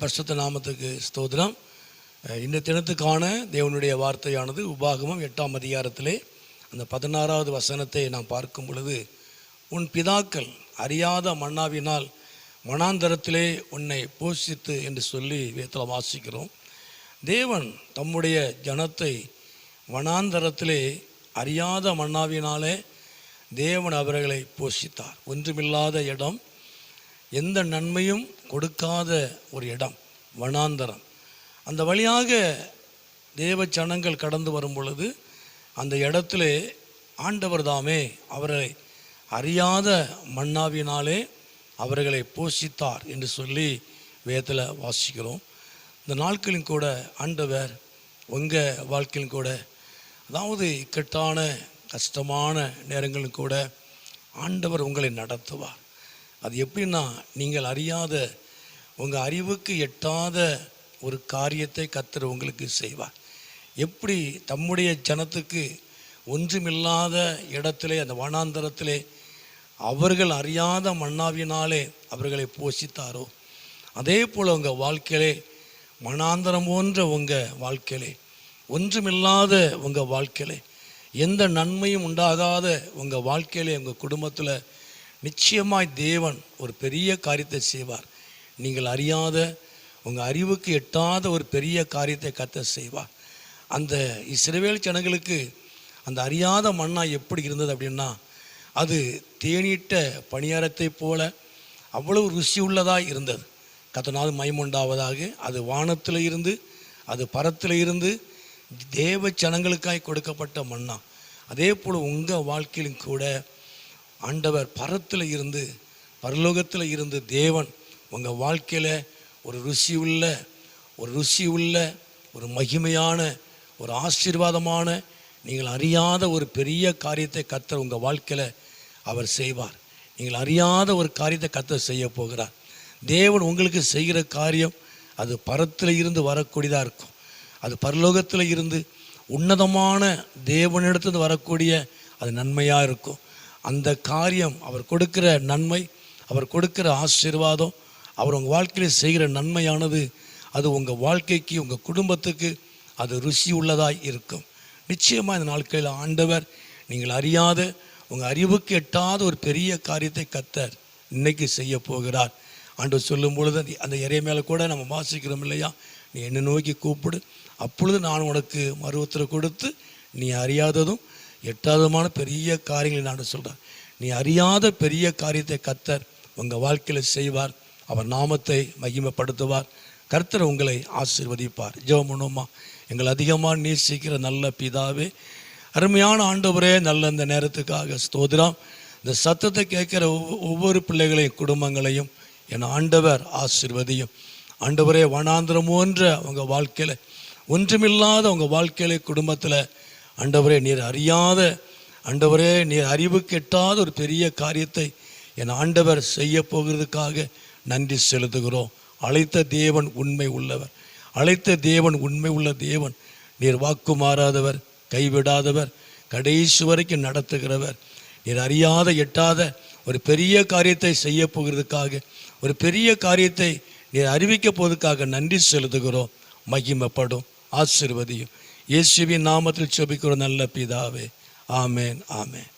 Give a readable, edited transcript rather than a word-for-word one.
பரிசுத்த நாமத்துக்கு ஸ்தோத்திரம். இந்த தினத்துக்கான தேவனுடைய வார்த்தையானது உபாகமம் 8ஆம் அதிகாரத்திலே அந்த 16வது வசனத்தை நாம் பார்க்கும் பொழுது, உன் பிதாக்கள் அறியாத மன்னாவினால் வனாந்தரத்திலே உன்னை போஷித்து என்று சொல்லி வேதத்தில் வாசிக்கிறோம். தேவன் தம்முடைய ஜனத்தை வனாந்தரத்திலே அறியாத மன்னாவினாலே தேவன் அவர்களை போஷித்தார். ஒன்றுமில்லாத இடம், எந்த நன்மையும் கொடுக்காத ஒரு இடம் வனாந்தரம். அந்த வழியாக தேவ ஜனங்கள் கடந்து வரும் பொழுது அந்த இடத்திலே ஆண்டவர் தாமே அவர்களை அறியாத மன்னாவினாலே அவர்களை போஷித்தார் என்று சொல்லி வேதத்தில் வாசிக்கிறோம். இந்த நாட்களிலும் கூட ஆண்டவர் உங்கள் வாழ்க்கையிலும் கூட, அதாவது இக்கட்டான கஷ்டமான நேரங்களும் கூட ஆண்டவர் உங்களை நடத்துவார். அது எப்படின்னா, நீங்கள் அறியாத, உங்கள் அறிவுக்கு எட்டாத ஒரு காரியத்தை கர்த்தர் உங்களுக்கு செய்வார். எப்படி தம்முடைய ஜனத்துக்கு ஒன்றுமில்லாத இடத்திலே, அந்த வனாந்தரத்திலே அவர்கள் அறியாத மன்னாவினாலே அவர்களை போஷித்தாரோ, அதே போல் உங்கள் வாழ்க்கையிலே வனாந்தரம் போன்ற உங்கள் வாழ்க்கையிலே, ஒன்றுமில்லாத உங்கள் வாழ்க்கையிலே, எந்த நன்மையும் உண்டாகாத உங்கள் வாழ்க்கையிலே, உங்கள் குடும்பத்தில் நிச்சயமாய் தேவன் ஒரு பெரிய காரியத்தை செய்வார். நீங்கள் அறியாத, உங்கள் அறிவுக்கு எட்டாத ஒரு பெரிய காரியத்தை கர்த்தர் செய்வார். அந்த இஸ்ரவேல் ஜனங்களுக்கு அந்த அறியாத மன்னா எப்படி இருந்தது அப்படின்னா, அது தேனிட்ட பணியாரத்தை போல அவ்வளவு ருசி உள்ளதாக இருந்தது. கர்த்தரால் மகிமையுண்டாவதாக. அது வானத்தில் இருந்து, அது பரத்தில் இருந்து தேவ ஜனங்களுக்காய் கொடுக்கப்பட்ட மன்னா. அதே போல் உங்கள் வாழ்க்கையிலும் கூட ஆண்டவர் பரத்தில் இருந்து, பரலோகத்தில் இருந்து தேவன் உங்கள் வாழ்க்கையில் ஒரு ருசி உள்ள ஒரு மகிமையான ஒரு ஆசீர்வாதமான, நீங்கள் அறியாத ஒரு பெரிய காரியத்தை கர்த்தர் உங்கள் வாழ்க்கையில் அவர் செய்வார். நீங்கள் அறியாத ஒரு காரியத்தை கர்த்தர் செய்ய போகிறார். தேவன் உங்களுக்கு செய்கிற காரியம் அது பரத்தில் இருந்து வரக்கூடியதாக இருக்கும். அது பரலோகத்தில் இருந்து உன்னதமான தேவனிடத்துலேருந்து வரக்கூடிய அது நன்மையாக இருக்கும். அந்த காரியம், அவர் கொடுக்கிற நன்மை, அவர் கொடுக்கிற ஆசீர்வாதம், அவர் உங்கள் வாழ்க்கையில் செய்கிற நன்மையானது அது உங்கள் வாழ்க்கைக்கு, உங்கள் குடும்பத்துக்கு அது ருசி உள்ளதாய் இருக்கும். நிச்சயமாக இந்த நாட்களில் ஆண்டவர் நீங்கள் அறியாத, உங்கள் அறிவுக்கு எட்டாத ஒரு பெரிய காரியத்தை கர்த்தர் இன்னைக்கு செய்ய போகிறார். ஆண்டவர் சொல்லும் பொழுது அந்த எரேமியால கூட நம்ம வாசிக்கிறோம் இல்லையா, நீ என்னை நோக்கி கூப்பிடு, அப்பொழுது நான் உனக்கு மறுஉத்தரவு கொடுத்து நீ அறியாததும் எட்டாததுமான பெரிய காரியங்களை நான் சொல்கிறேன். நீ அறியாத பெரிய காரியத்தை கர்த்தர் உங்கள் வாழ்க்கையில் செய்வார். அவர் நாமத்தை மகிமைப்படுத்துவார். கர்த்தர் உங்களை ஆசீர்வதிப்பார். ஜெபம் பண்ணுவோமா? எங்களை அதிகமாக நேசிக்கிற நல்ல பிதாவே, அருமையான ஆண்டவரே, நல்ல இந்த நேரத்துக்காக ஸ்தோத்திரம். இந்த சத்தத்தை கேட்குற ஒவ்வொரு பிள்ளைகளையும், குடும்பங்களையும் என் ஆண்டவர் ஆசீர்வதியும். ஆண்டவரே, வனாந்திரம் போன்ற உங்கள் வாழ்க்கையில், ஒன்றுமில்லாத உங்கள் வாழ்க்கையில, குடும்பத்தில் ஆண்டவரே, நீர் அறியாத, ஆண்டவரே, நீர் அறிவுக்கு எட்டாத ஒரு பெரிய காரியத்தை என் ஆண்டவர் செய்ய போகிறதுக்காக நன்றி செலுத்துகிறோம். அழைத்த தேவன் உண்மை உள்ளவர், அழைத்த தேவன் உண்மை உள்ள தேவன். நீர் வாக்கு மாறாதவர், கைவிடாதவர், கடைசி வரைக்கும் நடத்துகிறவர். நீர் அறியாத எட்டாத ஒரு பெரிய காரியத்தை செய்ய போகிறதுக்காக, ஒரு பெரிய காரியத்தை நீர் அறிவிக்க போவதற்காக நன்றி செலுத்துகிறோம். மகிமைப்படும், ஆசீர்வதியும். இயேசுவின் நாமத்தில் ஜெபிக்கிறோம் நல்ல பிதாவே. ஆமேன், ஆமேன்.